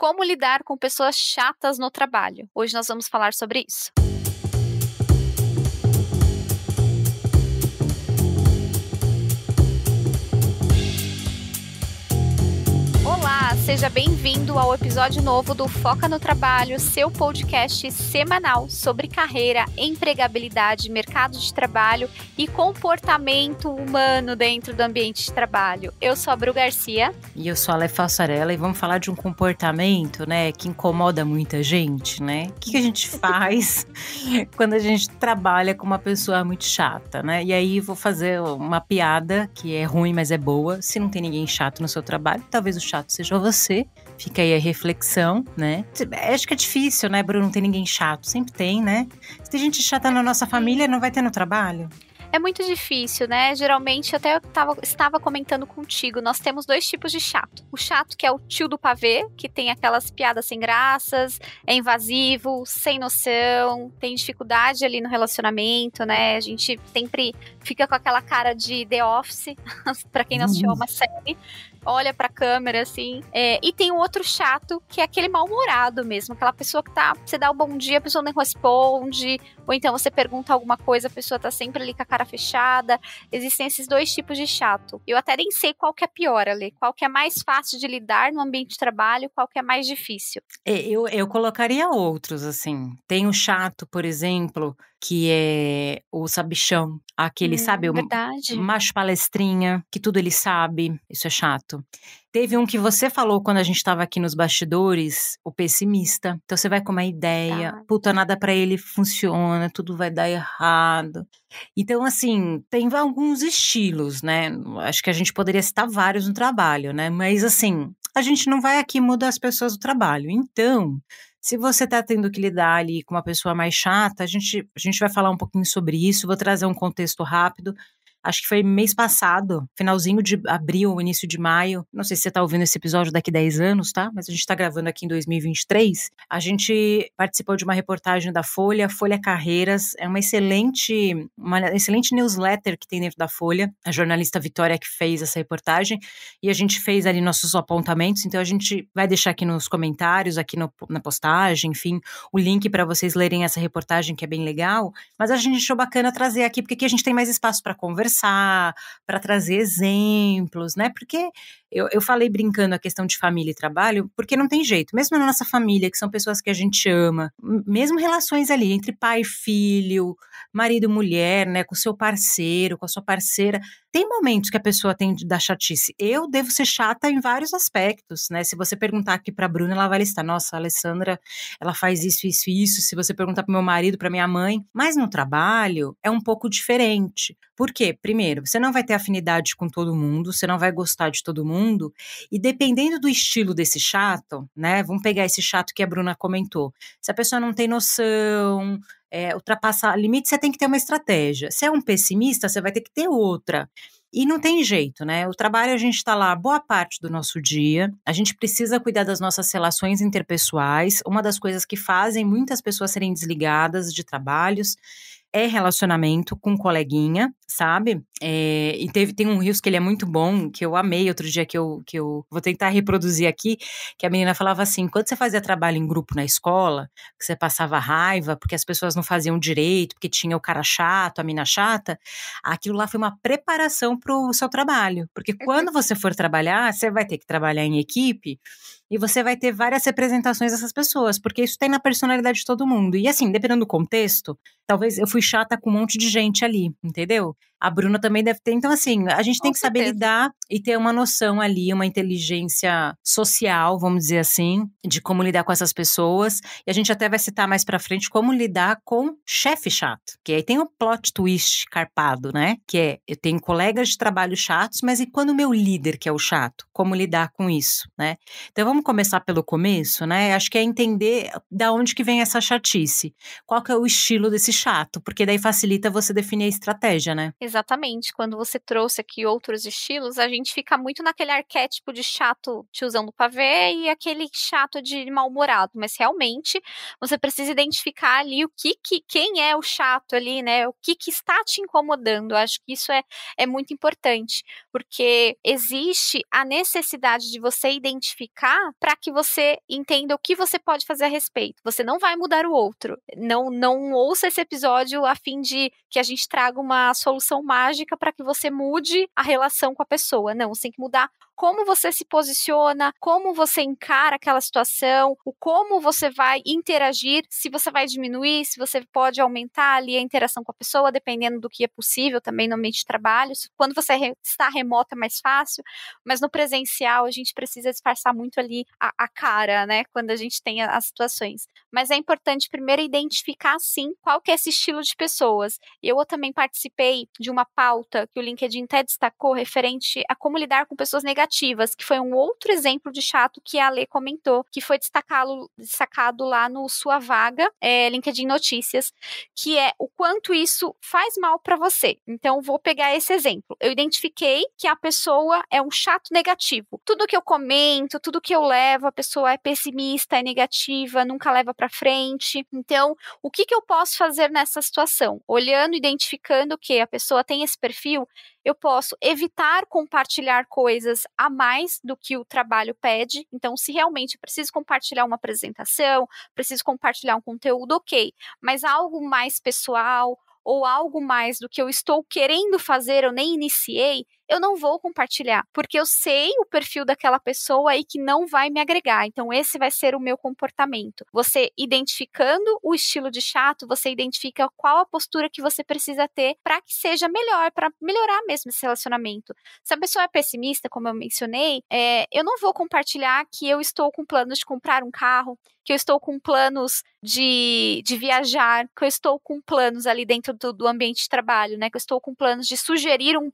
Como lidar com pessoas chatas no trabalho. Hoje nós vamos falar sobre isso. Olá, seja bem-vindo ao episódio novo do Foca no Trabalho, seu podcast semanal sobre carreira, empregabilidade, mercado de trabalho e comportamento humano dentro do ambiente de trabalho. Eu sou a Bru Garcia. E eu sou a Lé Fassarella e vamos falar de um comportamento, né, que incomoda muita gente, né? O que a gente faz quando a gente trabalha com uma pessoa muito chata, né? E aí vou fazer uma piada que é ruim, mas é boa. Se não tem ninguém chato no seu trabalho, talvez o chato seja você. Fica aí a reflexão, né? Acho que é difícil, né, Bruno? Não tem ninguém chato. Sempre tem, né? Se tem gente chata na nossa família, não vai ter no trabalho? É muito difícil, né? Geralmente, até eu estava comentando contigo, nós temos dois tipos de chato. O chato que é o tio do pavê, que tem aquelas piadas sem graças, é invasivo, sem noção, tem dificuldade ali no relacionamento, né? A gente sempre fica com aquela cara de The Office, pra quem não assistiu uma série. Olha pra câmera, assim. E tem o outro chato, que é aquele mal-humorado mesmo. Aquela pessoa que você dá o bom dia, a pessoa não responde. Ou então você pergunta alguma coisa, a pessoa tá sempre ali com a cara fechada. Existem esses dois tipos de chato. Eu até nem sei qual que é pior, Ale. Qual que é mais fácil de lidar no ambiente de trabalho, qual que é mais difícil. Eu colocaria outros, assim. Tem o chato, por exemplo, que é o sabichão. Aquele, sabe, o Verdade. macho palestrinha, que tudo ele sabe. Isso é chato. Teve um que você falou quando a gente estava aqui nos bastidores, o pessimista. Então você vai com uma ideia, puta, nada pra ele funciona, tudo vai dar errado. Então, assim, tem alguns estilos, né? Acho que a gente poderia citar vários no trabalho, né? Mas, assim, a gente não vai aqui mudar as pessoas do trabalho. Então, se você tá tendo que lidar ali com uma pessoa mais chata, a gente vai falar um pouquinho sobre isso, vou trazer um contexto rápido. Acho que foi mês passado, finalzinho de abril, início de maio. Não sei se você tá ouvindo esse episódio daqui 10 anos, tá? Mas a gente tá gravando aqui em 2023. A gente participou de uma reportagem da Folha Carreiras. É uma excelente newsletter que tem dentro da Folha. A jornalista Vitória que fez essa reportagem. E a gente fez ali nossos apontamentos. Então a gente vai deixar aqui nos comentários, aqui na postagem, enfim, o link para vocês lerem essa reportagem que é bem legal. Mas a gente achou bacana trazer aqui, porque aqui a gente tem mais espaço para conversar, para trazer exemplos, né? Porque eu falei brincando a questão de família e trabalho, porque não tem jeito. Mesmo na nossa família, que são pessoas que a gente ama, mesmo relações ali entre pai e filho, marido e mulher, né? Com o seu parceiro, com a sua parceira, tem momentos que a pessoa tem de dar chatice. Eu devo ser chata em vários aspectos, né? Se você perguntar aqui pra Bruna, ela vai listar. Nossa, a Alessandra, ela faz isso, isso e isso. Se você perguntar pro meu marido, pra minha mãe. Mas no trabalho, é um pouco diferente. Por quê? Primeiro, você não vai ter afinidade com todo mundo, você não vai gostar de todo mundo. E dependendo do estilo desse chato, né? Vamos pegar esse chato que a Bruna comentou. Se a pessoa não tem noção, ultrapassar limite, você tem que ter uma estratégia. Se é um pessimista, você vai ter que ter outra. E não tem jeito, né? O trabalho, a gente está lá boa parte do nosso dia, a gente precisa cuidar das nossas relações interpessoais. Uma das coisas que fazem muitas pessoas serem desligadas de trabalhos é relacionamento com coleguinha, sabe? E tem um Reels que ele é muito bom, que eu amei outro dia, que eu vou tentar reproduzir aqui, que a menina falava assim, quando você fazia trabalho em grupo na escola, que você passava raiva, porque as pessoas não faziam direito, porque tinha o cara chato, a mina chata, aquilo lá foi uma preparação pro seu trabalho, porque quando você for trabalhar, você vai ter que trabalhar em equipe, e você vai ter várias representações dessas pessoas, porque isso tem na personalidade de todo mundo. E assim, dependendo do contexto, talvez eu fui chata com um monte de gente ali, entendeu? A Bruna também deve ter. Então, assim, a gente tem que saber lidar e ter uma noção ali, uma inteligência social, vamos dizer assim, de como lidar com essas pessoas. E a gente até vai citar mais pra frente como lidar com chefe chato. Que aí tem o plot twist carpado, né? Que é, eu tenho colegas de trabalho chatos, mas e quando o meu líder que é o chato? Como lidar com isso, né? Então, vamos começar pelo começo, né? Acho que é entender da onde que vem essa chatice. Qual que é o estilo desse chato? Porque daí facilita você definir a estratégia, né? Exatamente. Quando você trouxe aqui outros estilos, a gente fica muito naquele arquétipo de chato tiozão do pavê e aquele chato de mal-humorado, mas realmente você precisa identificar ali quem é o chato ali, né? O que está te incomodando. Eu acho que isso é muito importante, porque existe a necessidade de você identificar para que você entenda o que você pode fazer a respeito. Você não vai mudar o outro. Não ouça esse episódio a fim de que a gente traga uma solução mágica para que você mude a relação com a pessoa. Não, você tem que mudar como você se posiciona, como você encara aquela situação, o como você vai interagir, se você vai diminuir, se você pode aumentar ali a interação com a pessoa, dependendo do que é possível também no ambiente de trabalho. Quando você está remoto é mais fácil, mas no presencial a gente precisa disfarçar muito ali a cara, né, quando a gente tem as situações. Mas é importante primeiro identificar, sim, qual que é esse estilo de pessoas. Eu também participei de uma pauta que o LinkedIn até destacou referente a como lidar com pessoas negativas, que foi um outro exemplo de chato que a Lê comentou, que foi destacado lá no Sua Vaga, LinkedIn Notícias, que é o quanto isso faz mal para você. Então, vou pegar esse exemplo. Eu identifiquei que a pessoa é um chato negativo. Tudo que eu comento, tudo que eu levo, a pessoa é pessimista, é negativa, nunca leva para frente. Então, o que eu posso fazer nessa situação? Olhando, identificando que a pessoa tem esse perfil, eu posso evitar compartilhar coisas a mais do que o trabalho pede. Então, se realmente eu preciso compartilhar uma apresentação, preciso compartilhar um conteúdo, ok. Mas algo mais pessoal ou algo mais do que eu estou querendo fazer, eu nem iniciei, eu não vou compartilhar, porque eu sei o perfil daquela pessoa aí que não vai me agregar. Então, esse vai ser o meu comportamento. Você identificando o estilo de chato, você identifica qual a postura que você precisa ter para que seja melhor, para melhorar mesmo esse relacionamento. Se a pessoa é pessimista, como eu mencionei, eu não vou compartilhar que eu estou com planos de comprar um carro, que eu estou com planos de viajar, que eu estou com planos ali dentro do ambiente de trabalho, né? Que eu estou com planos de sugerir um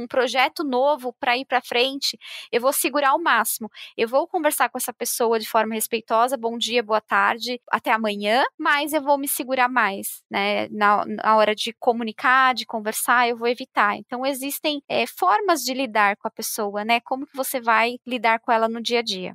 projeto novo para ir para frente. Eu vou segurar ao máximo. Eu vou conversar com essa pessoa de forma respeitosa, bom dia, boa tarde, até amanhã, mas eu vou me segurar mais, né? Na hora de comunicar, de conversar, eu vou evitar. Então, existem formas de lidar com a pessoa, né? Como que você vai lidar com ela no dia a dia?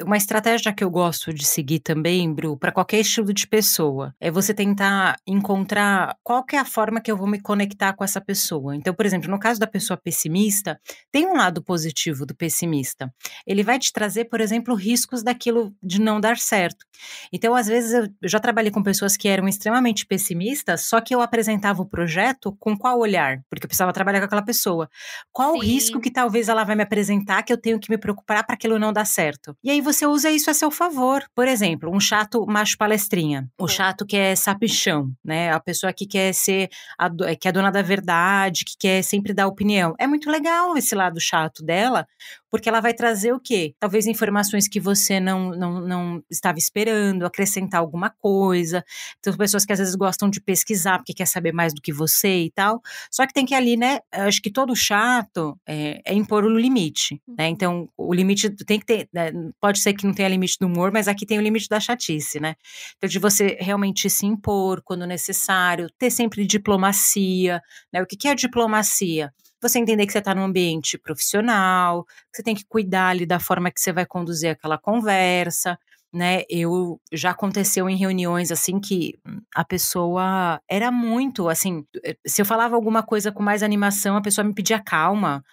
Uma estratégia que eu gosto de seguir também, Bru, para qualquer estilo de pessoa, é você tentar encontrar qual que é a forma que eu vou me conectar com essa pessoa. Então, por exemplo, no caso da pessoa pessimista, tem um lado positivo do pessimista. Ele vai te trazer, por exemplo, riscos daquilo de não dar certo. Então, às vezes, eu já trabalhei com pessoas que eram extremamente pessimistas, só que eu apresentava o projeto com qual olhar? Porque eu precisava trabalhar com aquela pessoa. Qual o risco que talvez ela vai me apresentar que eu tenho que me preocupar para aquilo não dar certo? E aí você usa isso a seu favor. Por exemplo, um chato macho palestrinha. O chato que é sabichão, né? A pessoa que quer ser, que é dona da verdade, que quer sempre dar opinião. É muito legal esse lado chato dela, porque ela vai trazer o quê? Talvez informações que você não estava esperando, acrescentar alguma coisa. Tem pessoas que às vezes gostam de pesquisar, porque quer saber mais do que você e tal. Só que tem que ali, né? Acho que todo chato é impor o limite, né? Então, o limite tem que ter, né, pode ser que não tenha limite do humor, mas aqui tem o limite da chatice, né? Então, de você realmente se impor quando necessário, ter sempre diplomacia, né? O que é diplomacia? Você entender que você está num ambiente profissional, que você tem que cuidar ali da forma que você vai conduzir aquela conversa, né? Já aconteceu em reuniões assim que a pessoa era muito assim, se eu falava alguma coisa com mais animação, a pessoa me pedia calma,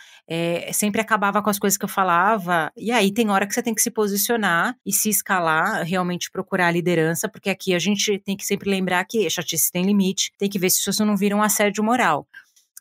sempre acabava com as coisas que eu falava, e aí tem hora que você tem que se posicionar e se escalar, realmente procurar a liderança, porque aqui a gente tem que sempre lembrar que chatice tem limite, tem que ver se isso não vira um assédio moral.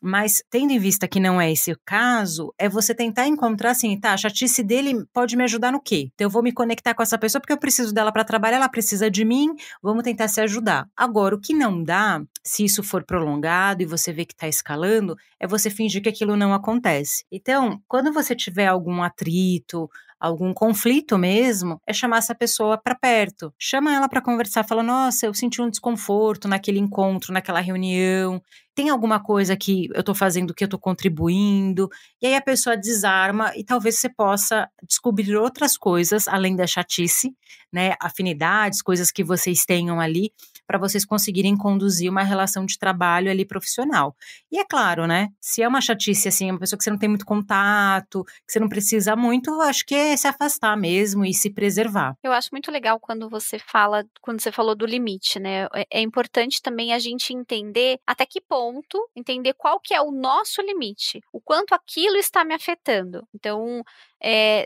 Mas, tendo em vista que não é esse o caso, é você tentar encontrar assim, tá, a chatice dele pode me ajudar no quê? Então, eu vou me conectar com essa pessoa porque eu preciso dela para trabalhar, ela precisa de mim, vamos tentar se ajudar. Agora, o que não dá, se isso for prolongado e você vê que está escalando, é você fingir que aquilo não acontece. Então, quando você tiver algum atrito, algum conflito mesmo, é chamar essa pessoa para perto. Chama ela para conversar, fala, nossa, eu senti um desconforto naquele encontro, naquela reunião. Tem alguma coisa que eu tô fazendo que eu tô contribuindo? E aí a pessoa desarma e talvez você possa descobrir outras coisas, além da chatice, né? Afinidades, coisas que vocês tenham ali, para vocês conseguirem conduzir uma relação de trabalho ali profissional. E é claro, né? Se é uma chatice, assim, uma pessoa que você não tem muito contato, que você não precisa muito, eu acho que é se afastar mesmo e se preservar. Eu acho muito legal quando você falou do limite, né? É importante também a gente entender até que ponto, entender qual que é o nosso limite, o quanto aquilo está me afetando. Então,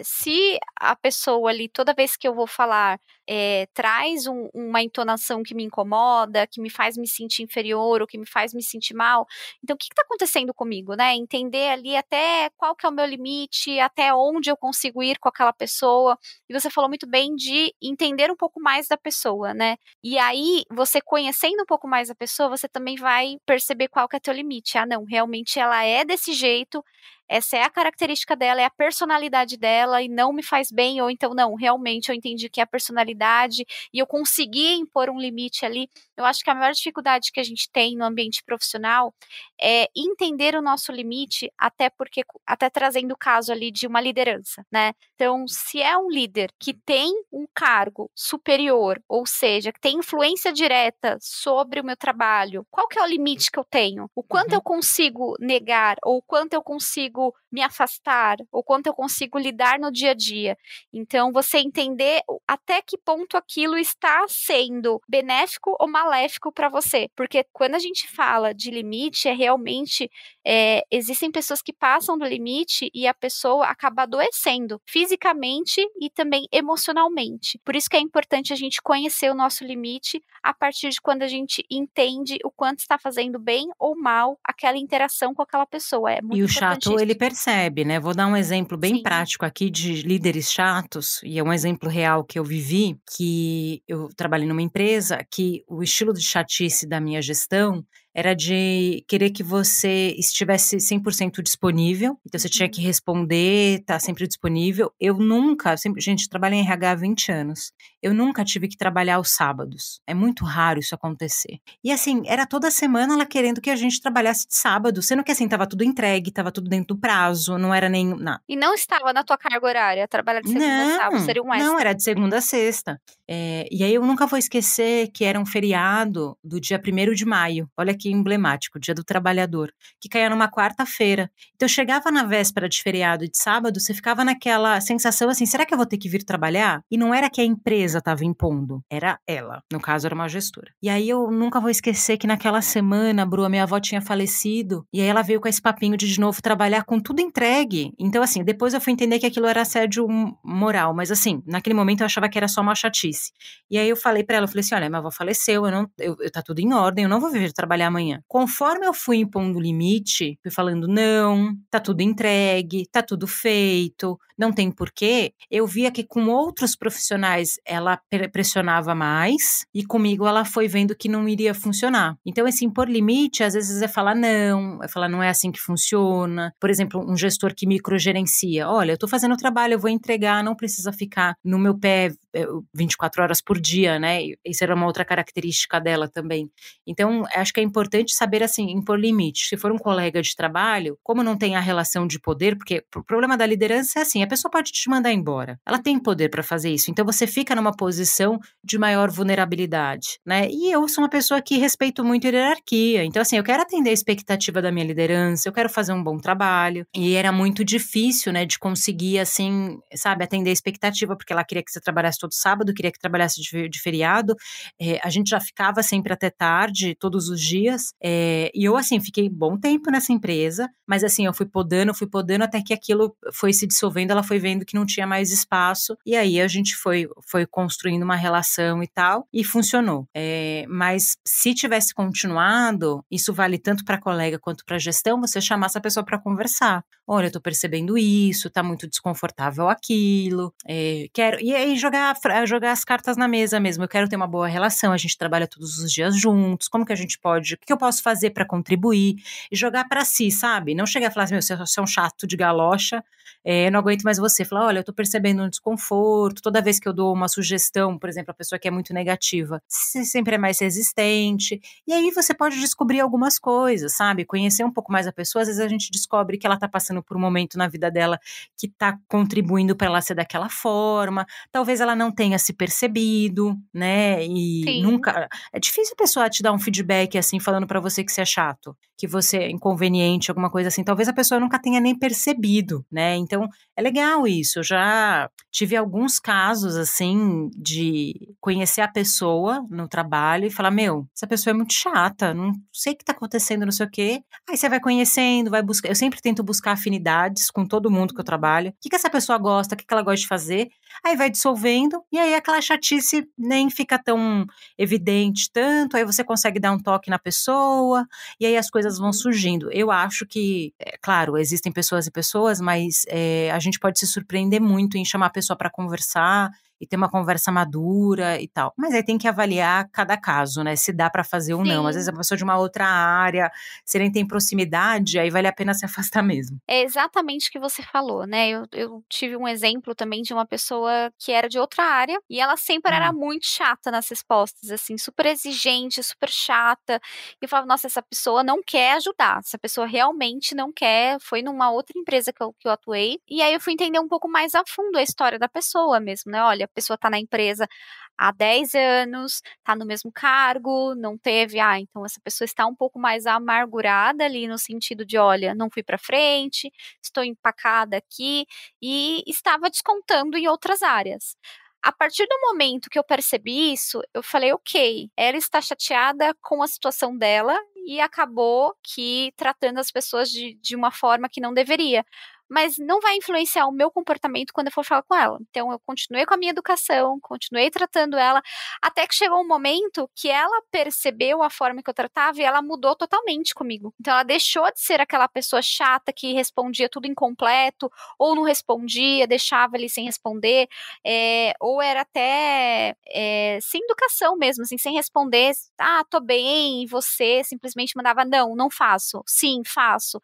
se a pessoa ali, toda vez que eu vou falar, traz uma entonação que me incomoda, que me faz me sentir inferior ou que me faz me sentir mal, então o que está acontecendo comigo, né? Entender ali até qual que é o meu limite, até onde eu consigo ir com aquela pessoa. E você falou muito bem de entender um pouco mais da pessoa, né? E aí, você conhecendo um pouco mais a pessoa, você também vai perceber qual que é teu limite. Ah, não, realmente ela é desse jeito, essa é a característica dela, é a personalidade dela e não me faz bem, ou então, não, realmente eu entendi que é a personalidade e eu consegui impor um limite ali. Eu acho que a maior dificuldade que a gente tem no ambiente profissional é entender o nosso limite, até trazendo o caso ali de uma liderança, né? Então, se é um líder que tem um cargo superior, ou seja, que tem influência direta sobre o meu trabalho, qual que é o limite que eu tenho? O quanto eu consigo negar, ou o quanto eu consigo me afastar, ou quanto eu consigo lidar no dia a dia. Então, você entender até que ponto aquilo está sendo benéfico ou maléfico para você. Porque quando a gente fala de limite, realmente existem pessoas que passam do limite e a pessoa acaba adoecendo fisicamente e também emocionalmente. Por isso que é importante a gente conhecer o nosso limite a partir de quando a gente entende o quanto está fazendo bem ou mal aquela interação com aquela pessoa. É muito E o importante chato, isso. ele percebe, né? Vou dar um exemplo bem Sim. prático aqui de líderes chatos, e é um exemplo real que eu vivi, que eu trabalhei numa empresa que o estilo de chatice da minha gestão era de querer que você estivesse 100% disponível, então você tinha que responder, estar sempre disponível. Eu nunca, gente, trabalhei em RH há 20 anos, eu nunca tive que trabalhar aos sábados. É muito raro isso acontecer. E assim, era toda semana ela querendo que a gente trabalhasse de sábado, sendo que assim, tava tudo entregue, tava tudo dentro do prazo, não era nem nada. E não estava na tua carga horária, trabalhar de segunda a sábado, seria um extra. Não, era de segunda a sexta. E aí eu nunca vou esquecer que era um feriado do dia 1º de maio, olha que emblemático, Dia do Trabalhador, que caía numa quarta-feira. Então eu chegava na véspera de feriado e de sábado, você ficava naquela sensação assim, será que eu vou ter que vir trabalhar? E não era que a empresa estava impondo, era ela, no caso era uma gestora. E aí eu nunca vou esquecer que naquela semana, Bru, a minha avó tinha falecido, e aí ela veio com esse papinho de novo trabalhar com tudo entregue. Então assim, depois eu fui entender que aquilo era assédio moral, mas assim, naquele momento eu achava que era só uma chatice. E aí eu falei pra ela, eu falei assim, olha, minha avó faleceu, tá tudo em ordem, eu não vou vir trabalhar amanhã. Conforme eu fui impondo o limite, fui falando, não, tá tudo entregue, tá tudo feito, não tem porquê, eu via que com outros profissionais ela pressionava mais, e comigo ela foi vendo que não iria funcionar. Então, esse impor limite, às vezes é falar não é assim que funciona. Por exemplo, um gestor que microgerencia, olha, eu tô fazendo o trabalho, eu vou entregar, não precisa ficar no meu pé 24 horas por dia, né? Isso era uma outra característica dela também. Então, acho que é importante saber, assim, impor limite. Se for um colega de trabalho, como não tem a relação de poder, porque o problema da liderança é assim, a pessoa pode te mandar embora. Ela tem poder para fazer isso. Então, você fica numa posição de maior vulnerabilidade, né? E eu sou uma pessoa que respeito muito a hierarquia. Então, assim, eu quero atender a expectativa da minha liderança, eu quero fazer um bom trabalho. E era muito difícil, né, de conseguir, assim, sabe, atender a expectativa, porque ela queria que você trabalhasse todo sábado, queria que trabalhasse de feriado. A gente já ficava sempre até tarde, todos os dias. E eu, assim, fiquei bom tempo nessa empresa, mas, assim, eu fui podando até que aquilo foi se dissolvendo, ela foi vendo que não tinha mais espaço. E aí a gente foi construindo uma relação e tal, e funcionou. Mas se tivesse continuado, isso vale tanto para colega quanto para gestão, você chamar essa pessoa para conversar. Olha, eu tô percebendo isso, tá muito desconfortável aquilo, quero. E aí jogar jogar as cartas na mesa mesmo. Eu quero ter uma boa relação, a gente trabalha todos os dias juntos, como que a gente pode, o que eu posso fazer para contribuir e jogar para si, sabe? Não chegar a falar assim, você é um chato de galocha, eu não aguento mais você. Falar, olha, eu tô percebendo um desconforto, toda vez que eu dou uma sugestão, por exemplo, a pessoa que é muito negativa, você sempre é mais resistente, e aí você pode descobrir algumas coisas, sabe? Conhecer um pouco mais a pessoa, às vezes a gente descobre que ela tá passando por um momento na vida dela que tá contribuindo para ela ser daquela forma, talvez ela não tenha se percebido, né? E Sim. nunca. É difícil a pessoa te dar um feedback assim, falando para você que você é chato, que você é inconveniente, alguma coisa assim. Talvez a pessoa nunca tenha nem percebido, né? Então é legal isso. Eu já tive alguns casos assim de conhecer a pessoa no trabalho e falar: meu, essa pessoa é muito chata, não sei o que tá acontecendo, não sei o quê. Aí você vai conhecendo, vai buscar. Eu sempre tento buscar afinidades com todo mundo que eu trabalho. O que essa pessoa gosta, o que ela gosta de fazer. Aí vai dissolvendo, e aí aquela chatice nem fica tão evidente tanto, aí você consegue dar um toque na pessoa, e aí as coisas vão surgindo. Eu acho que, claro, existem pessoas e pessoas, mas a gente pode se surpreender muito em chamar a pessoa para conversar, e ter uma conversa madura e tal. Mas aí tem que avaliar cada caso, né? Se dá para fazer ou não. Às vezes a pessoa de uma outra área, se nem tem proximidade, aí vale a pena se afastar mesmo. É exatamente o que você falou, né, eu tive um exemplo também de uma pessoa que era de outra área, e ela sempre era muito chata nas respostas, assim, super exigente, super chata, e eu falava: "Nossa, essa pessoa não quer ajudar, essa pessoa realmente não quer", foi numa outra empresa que eu atuei, e aí eu fui entender um pouco mais a fundo a história da pessoa mesmo, né, olha, a pessoa tá na empresa há 10 anos, tá no mesmo cargo, não teve então essa pessoa está um pouco mais amargurada ali no sentido de: "Olha, não fui para frente, estou empacada aqui", e estava descontando em outras áreas. A partir do momento que eu percebi isso, eu falei: "Ok, ela está chateada com a situação dela e acabou que tratando as pessoas de uma forma que não deveria, mas não vai influenciar o meu comportamento quando eu for falar com ela". Então eu continuei com a minha educação, continuei tratando ela, até que chegou um momento que ela percebeu a forma que eu tratava e ela mudou totalmente comigo. Então ela deixou de ser aquela pessoa chata que respondia tudo incompleto, ou não respondia, deixava ali sem responder, ou era até, sem educação mesmo, assim, sem responder: "Ah, tô bem", e você simplesmente mandava: "Não, não faço", "Sim, faço".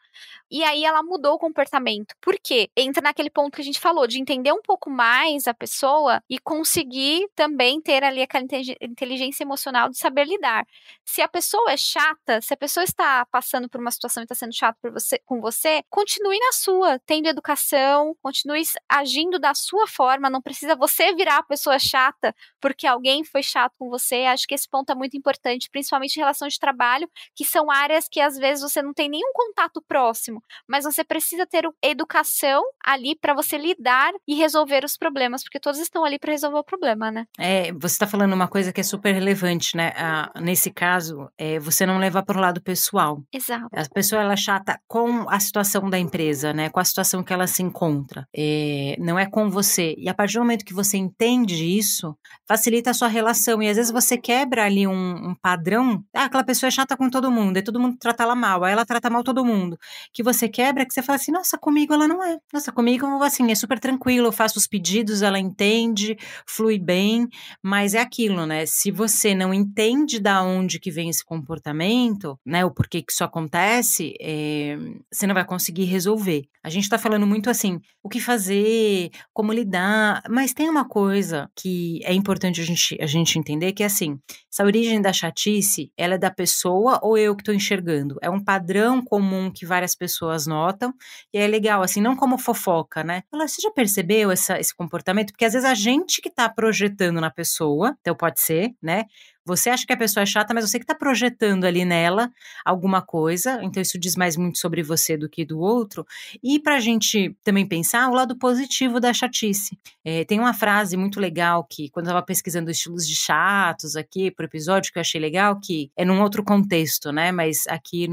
E aí ela mudou o comportamento. Por quê? Entra naquele ponto que a gente falou, de entender um pouco mais a pessoa e conseguir também ter ali aquela inteligência emocional de saber lidar. Se a pessoa é chata, se a pessoa está passando por uma situação e está sendo chata com você, continue na sua, tendo educação, continue agindo da sua forma, não precisa você virar a pessoa chata porque alguém foi chato com você. Acho que esse ponto é muito importante, principalmente em relação de trabalho, que são áreas que às vezes você não tem nenhum contato próximo, mas você precisa ter educação ali para você lidar e resolver os problemas, porque todos estão ali para resolver o problema, né. Você está falando uma coisa que é super relevante, né, nesse caso, você não levar para o lado pessoal. Exato. A pessoa ela é chata com a situação da empresa, né, com a situação que ela se encontra, não é com você. E a partir do momento que você entende isso, facilita a sua relação e às vezes você quebra ali um padrão, aquela pessoa é chata com todo mundo, e todo mundo trata ela mal, aí ela trata mal todo mundo. Que você quebra, que você fala assim: "Nossa, comigo ela não é. Nossa, comigo, assim, é super tranquilo, eu faço os pedidos, ela entende, flui bem", mas é aquilo, né, se você não entende da onde que vem esse comportamento, né, o porquê que isso acontece, você não vai conseguir resolver. A gente tá falando muito assim, o que fazer, como lidar, mas tem uma coisa que é importante a gente entender, que é assim, essa origem da chatice, ela é da pessoa ou eu que tô enxergando? É um padrão comum que várias pessoas notam, e é legal, assim, não como fofoca, né? Fala: "Você já percebeu esse comportamento?" Porque às vezes a gente que tá projetando na pessoa, então pode ser, né? Você acha que a pessoa é chata, mas você que tá projetando ali nela alguma coisa, então isso diz mais muito sobre você do que do outro. E pra gente também pensar o lado positivo da chatice. Tem uma frase muito legal que, quando eu estava pesquisando estilos de chatos aqui pro episódio, que eu achei legal, que é num outro contexto, né? Mas aqui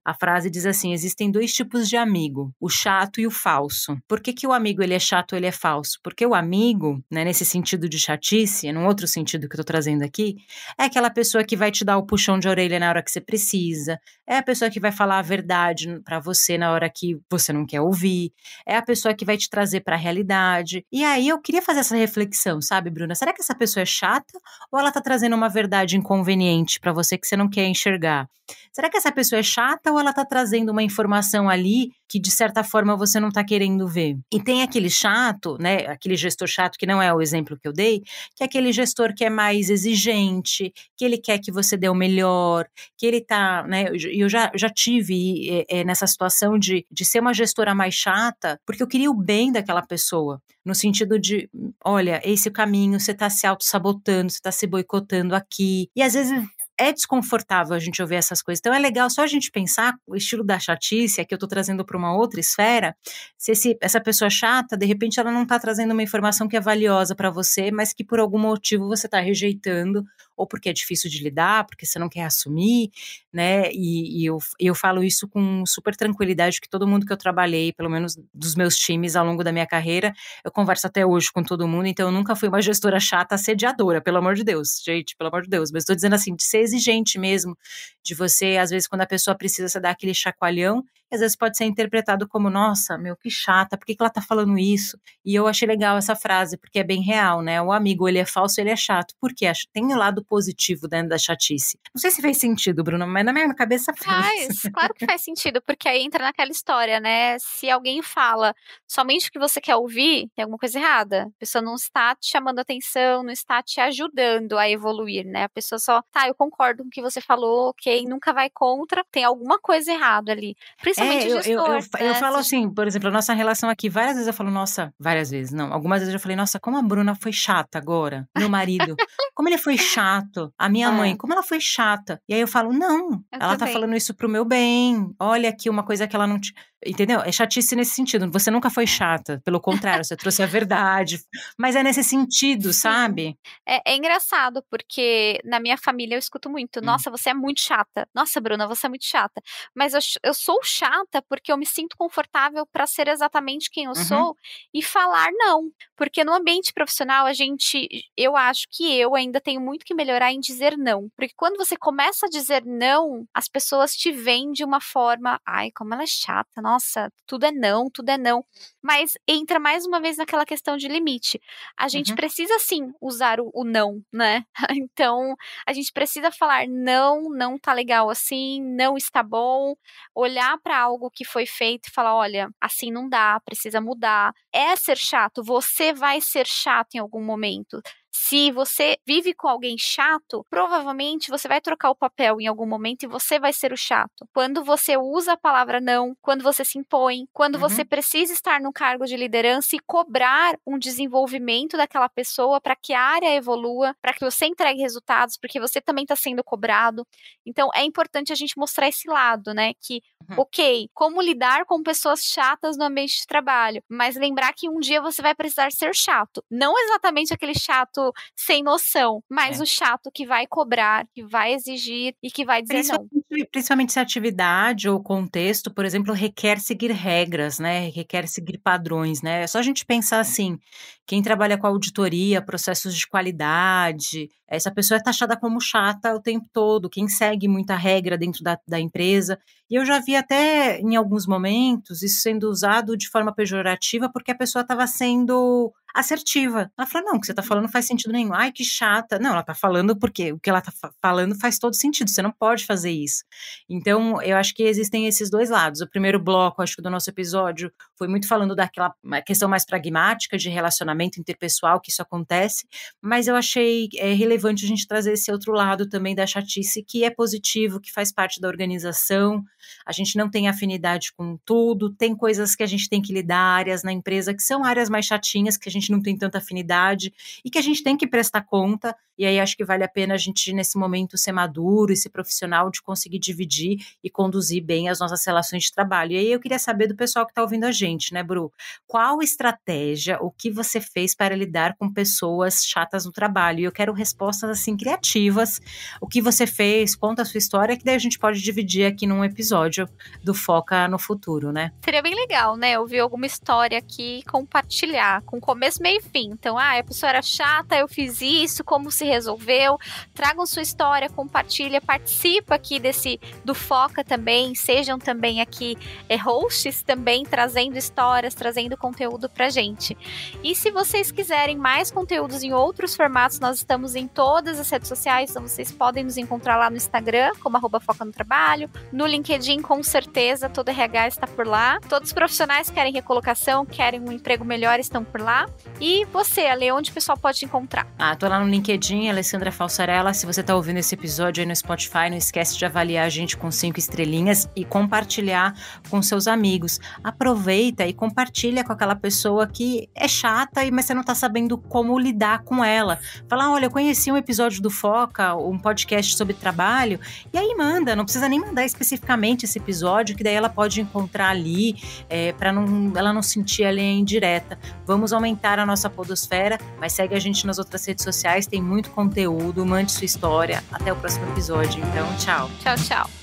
a frase diz assim: existem 2 tipos de amigo, o chato e o falso. Por que que o amigo ele é chato ou ele é falso? Porque o amigo, né, nesse sentido de chatice, num outro sentido que eu tô trazendo aqui, É aquela pessoa que vai te dar o puxão de orelha na hora que você precisa. É a pessoa que vai falar a verdade pra você na hora que você não quer ouvir. É a pessoa que vai te trazer pra realidade. E aí eu queria fazer essa reflexão, sabe, Bruna? Será que essa pessoa é chata ou ela tá trazendo uma verdade inconveniente pra você que você não quer enxergar? Será que essa pessoa é chata ou ela tá trazendo uma informação ali que de certa forma você não tá querendo ver? E tem aquele chato, né, aquele gestor chato que não é o exemplo que eu dei, que é aquele gestor que é mais exigente, que ele quer que você dê o melhor, que ele tá, né, eu já tive nessa situação de ser uma gestora mais chata, porque eu queria o bem daquela pessoa, no sentido de, olha, esse é o caminho, você tá se auto-sabotando, você tá se boicotando aqui, e às vezes é desconfortável a gente ouvir essas coisas. Então é legal só a gente pensar o estilo da chatice, que eu tô trazendo para uma outra esfera, se essa pessoa chata, de repente ela não tá trazendo uma informação que é valiosa para você, mas que por algum motivo você tá rejeitando, ou porque é difícil de lidar, porque você não quer assumir, né? E eu falo isso com super tranquilidade, que todo mundo que eu trabalhei, pelo menos dos meus times ao longo da minha carreira, eu converso até hoje com todo mundo, então eu nunca fui uma gestora chata assediadora, pelo amor de Deus, gente, pelo amor de Deus, mas estou dizendo assim, de ser exigente mesmo, de você, às vezes, quando a pessoa precisa, você dar aquele chacoalhão, e às vezes pode ser interpretado como, nossa, meu, que chata, por que ela tá falando isso? E eu achei legal essa frase, porque é bem real, né? O amigo, ele é falso, ele é chato, porque tem um lado positivo dentro da chatice. Não sei se fez sentido, Bruno, mas na minha cabeça fez. Claro que faz sentido, porque aí entra naquela história, né? Se alguém fala somente o que você quer ouvir, tem alguma coisa errada. A pessoa não está te chamando atenção, não está te ajudando a evoluir, né? A pessoa só, tá, eu concordo com o que você falou, ok, nunca vai contra, tem alguma coisa errada ali. Principalmente o gestor, eu né? falo assim, por exemplo, a nossa relação aqui, várias vezes eu falo, nossa, várias vezes, não, algumas vezes eu já falei, nossa, como a Bruna foi chata agora, meu marido, como ele foi chato, a minha mãe, como ela foi chata, e aí eu falo, não, Eu ela tá também. falando isso pro meu bem, olha aqui uma coisa que ela não te... Entendeu? É chatice nesse sentido, você nunca foi chata, pelo contrário, você trouxe a verdade, mas é nesse sentido, Sim. sabe? É engraçado, porque na minha família eu escuto muito, Hum. nossa, você é muito chata. Nossa, Bruna, você é muito chata. Mas eu sou chata porque eu me sinto confortável para ser exatamente quem eu Uhum. sou e falar não. Porque no ambiente profissional, eu acho que eu ainda tenho muito que melhorar em dizer não. Porque quando você começa a dizer não, as pessoas te veem de uma forma, ai, como ela é chata, nossa, tudo é não, tudo é não. Mas entra mais uma vez naquela questão de limite. A gente Uhum. precisa sim usar o não, né? Então, a gente precisa falar não, não tá legal assim, não está bom, olhar para algo que foi feito e falar, olha, assim não dá, precisa mudar. É ser chato, você vai ser chato em algum momento. Se você vive com alguém chato, provavelmente você vai trocar o papel em algum momento e você vai ser o chato. Quando você usa a palavra não, quando você se impõe, quando você Uhum. precisa estar no cargo de liderança e cobrar um desenvolvimento daquela pessoa para que a área evolua, para que você entregue resultados, porque você também está sendo cobrado. Então, é importante a gente mostrar esse lado, né? Que Uhum. ok, como lidar com pessoas chatas no ambiente de trabalho, mas lembrar que um dia você vai precisar ser chato. Não exatamente aquele chato sem noção, mas É. o chato que vai cobrar, que vai exigir e que vai dizer não. Principalmente se a atividade ou contexto, por exemplo, requer seguir regras, né, requer seguir padrões, né. É só a gente pensar assim, quem trabalha com auditoria, processos de qualidade, essa pessoa é taxada como chata o tempo todo, quem segue muita regra dentro da empresa. E eu já vi até, em alguns momentos, isso sendo usado de forma pejorativa, porque a pessoa estava sendo assertiva. Ela falou: "Não, o que você está falando não faz sentido nenhum. Ai, que chata". Não, ela está falando porque o que ela está falando faz todo sentido, você não pode fazer isso. Então, eu acho que existem esses 2 lados. O primeiro bloco, acho que do nosso episódio, foi muito falando daquela questão mais pragmática de relacionamento interpessoal, que isso acontece, mas eu achei relevante a gente trazer esse outro lado também da chatice, que é positivo, que faz parte da organização. A gente não tem afinidade com tudo, tem coisas que a gente tem que lidar, áreas na empresa que são áreas mais chatinhas, que a gente não tem tanta afinidade e que a gente tem que prestar conta. E aí acho que vale a pena a gente, nesse momento, ser maduro e ser profissional de conseguir dividir e conduzir bem as nossas relações de trabalho. E aí eu queria saber do pessoal que está ouvindo a gente. gente, né, Bru? Qual estratégia, o que você fez para lidar com pessoas chatas no trabalho? E eu quero respostas, assim, criativas. O que você fez, conta a sua história, que daí a gente pode dividir aqui num episódio do Foca no Futuro, né? Seria bem legal, né? Ouvir alguma história aqui e compartilhar, com começo, meio e fim. Então, a pessoa era chata, eu fiz isso, como se resolveu. Tragam sua história, compartilha, participa aqui do Foca também, sejam também aqui hosts também, trazendo histórias, trazendo conteúdo pra gente. E se vocês quiserem mais conteúdos em outros formatos, nós estamos em todas as redes sociais, então vocês podem nos encontrar lá no Instagram, como @Foca no Trabalho, no LinkedIn, com certeza, todo RH está por lá. Todos os profissionais que querem recolocação, querem um emprego melhor, estão por lá. E você, Ale, onde o pessoal pode te encontrar? Tô lá no LinkedIn, Alessandra Falsarella. Se você tá ouvindo esse episódio aí no Spotify, não esquece de avaliar a gente com 5 estrelinhas e compartilhar com seus amigos. Aproveita e compartilha com aquela pessoa que é chata, mas você não tá sabendo como lidar com ela. Fala, olha, eu conheci um episódio do Foca, um podcast sobre trabalho, e aí manda, não precisa nem mandar especificamente esse episódio, que daí ela pode encontrar ali, para ela não sentir ali a indireta. Vamos aumentar a nossa podosfera, mas segue a gente nas outras redes sociais, tem muito conteúdo, mande sua história. Até o próximo episódio, então tchau. Tchau, tchau.